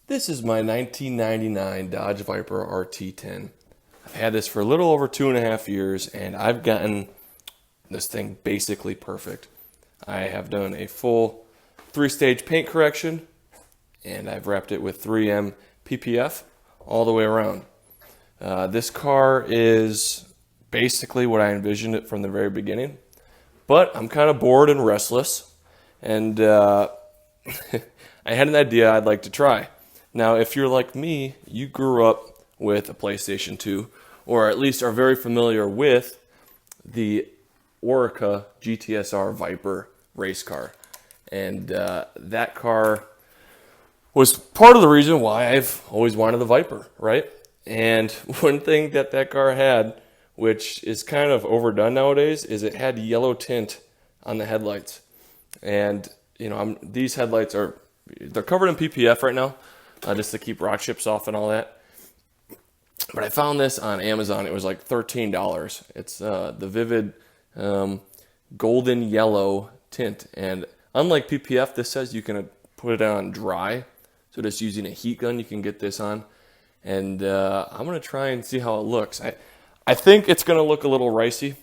This is my 1999 Dodge Viper RT10. I've had this for a little over 2.5 years, and I've gotten this thing basically perfect. I have done a full 3-stage paint correction, and I've wrapped it with 3M PPF all the way around. This car is basically what I envisioned it from the very beginning, but I'm kind of bored and restless, and I had an idea I'd like to try. Now, if you're like me, you grew up with a PlayStation 2, or at least are very familiar with the Orica GTSR Viper race car. And that car was part of the reason why I've always wanted the Viper, right? And one thing that car had, which is kind of overdone nowadays, is it had yellow tint on the headlights. And, you know, these headlights they're covered in PPF right now, just to keep rock chips off and all that. But I found this on Amazon. It was like $13. It's the VViViD Golden Yellow tint. And unlike PPF, this says you can put it on dry. So just using a heat gun, you can get this on. And I'm going to try and see how it looks. I think it's going to look a little ricey,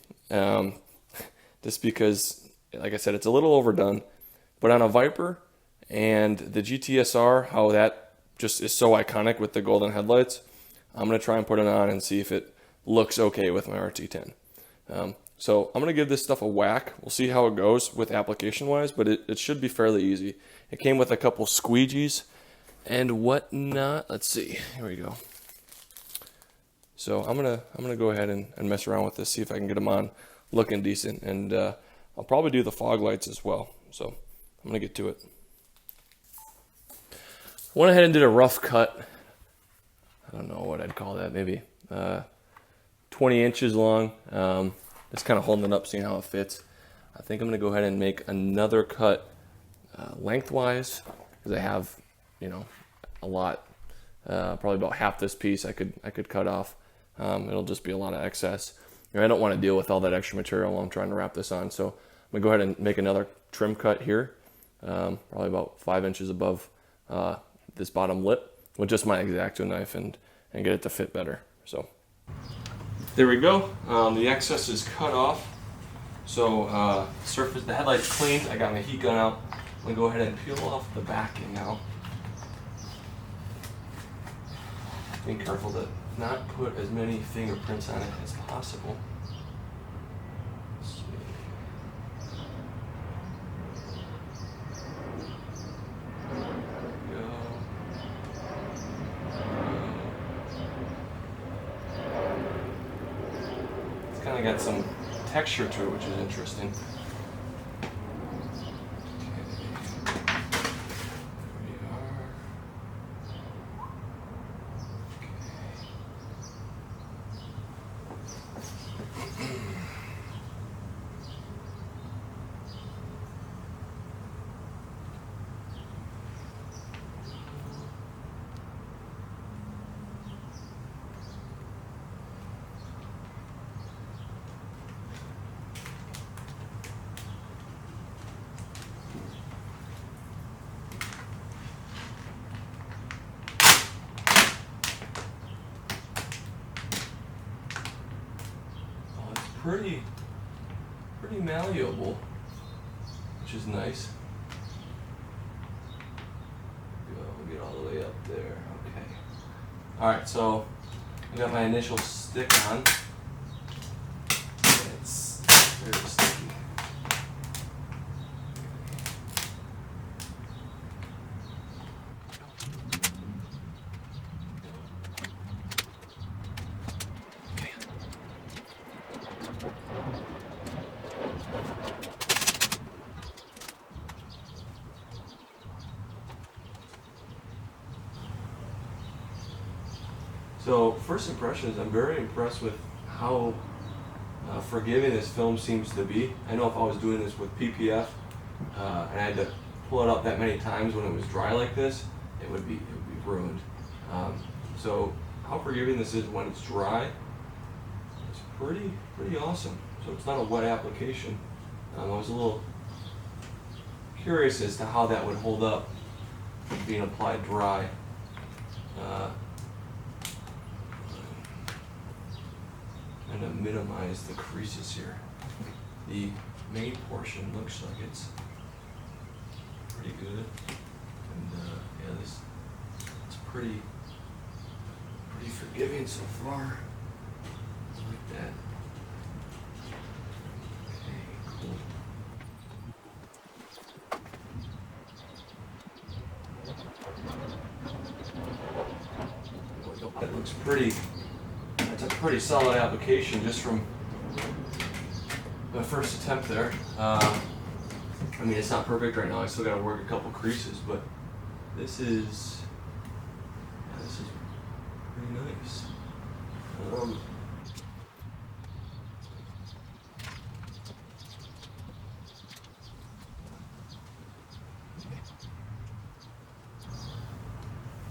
just because, like I said, it's a little overdone. But on a Viper and the GTSR, how that just is so iconic with the golden headlights, I'm going to try and put it on and see if it looks okay with my RT10. So I'm going to give this stuff a whack. We'll see how it goes with application-wise, but it should be fairly easy. It came with a couple squeegees and whatnot. Let's see. Here we go. So I'm gonna go ahead and mess around with this, see if I can get them on looking decent, and I'll probably do the fog lights as well. So I'm gonna get to it. Went ahead and did a rough cut. I don't know what I'd call that, maybe 20 inches long. Just kind of holding it up, seeing how it fits. I think I'm gonna go ahead and make another cut lengthwise, because I have, you know, a lot, probably about half this piece I could cut off. It'll just be a lot of excess. You know, I don't want to deal with all that extra material while I'm trying to wrap this on, so I'm gonna go ahead and make another trim cut here, probably about 5 inches above this bottom lip, with just my X-Acto knife and get it to fit better. So there we go. The excess is cut off. So the headlight's cleaned. I got my heat gun out. I'm gonna go ahead and peel off the backing now. Being careful to not put as many fingerprints on it as possible. Let's see. There we go. It's kind of got some texture to it, which is interesting. Pretty malleable, which is nice. We'll get all the way up there. Okay. All right, so I got my initial stick on. It's very sticky. So first impressions, I'm very impressed with how forgiving this film seems to be. I know if I was doing this with PPF and I had to pull it up that many times when it was dry like this, it would be ruined. So how forgiving this is when it's dry, it's pretty awesome. So it's not a wet application. I was a little curious as to how that would hold up being applied dry. Trying to minimize the creases here. The main portion looks like it's pretty good, and yeah, it's pretty forgiving so far. I like that. Okay, cool. That looks pretty. That's a pretty solid application just from my first attempt there. I mean, it's not perfect right now. I still got to work a couple creases, but this is pretty nice.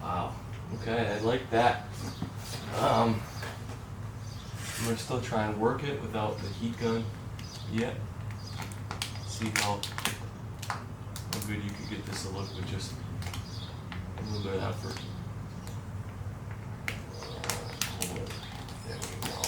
Wow. Okay, I like that. I'm gonna still try and work it without the heat gun yet. See how good you could get this to look with just a little bit of effort. There we go.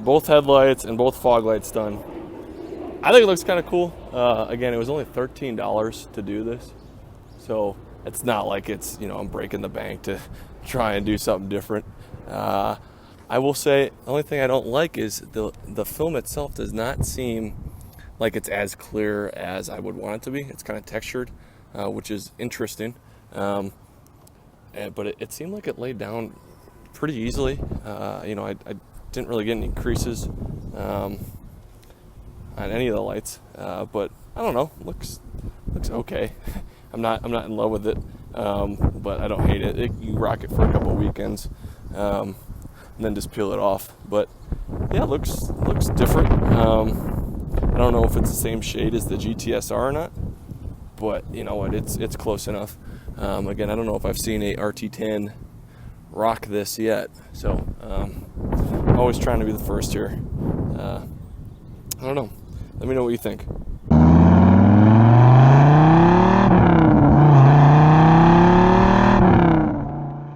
both headlights and both fog lights done. I think it looks kind of cool. Again, it was only $13 to do this, so it's not like it's, you know, I'm breaking the bank to try and do something different. I will say the only thing I don't like is the film itself does not seem like it's as clear as I would want it to be. It's kind of textured, which is interesting. But it seemed like it laid down pretty easily. You know, I didn't really get any creases on any of the lights, but I don't know. Looks okay. I'm not in love with it, but I don't hate it. You rock it for a couple of weekends, and then just peel it off. But yeah, it looks different. I don't know if it's the same shade as the GTSR or not, but you know what? It's close enough. Again, I don't know if I've seen a RT10 rock this yet, so I'm always trying to be the first here. I don't know. Let me know what you think.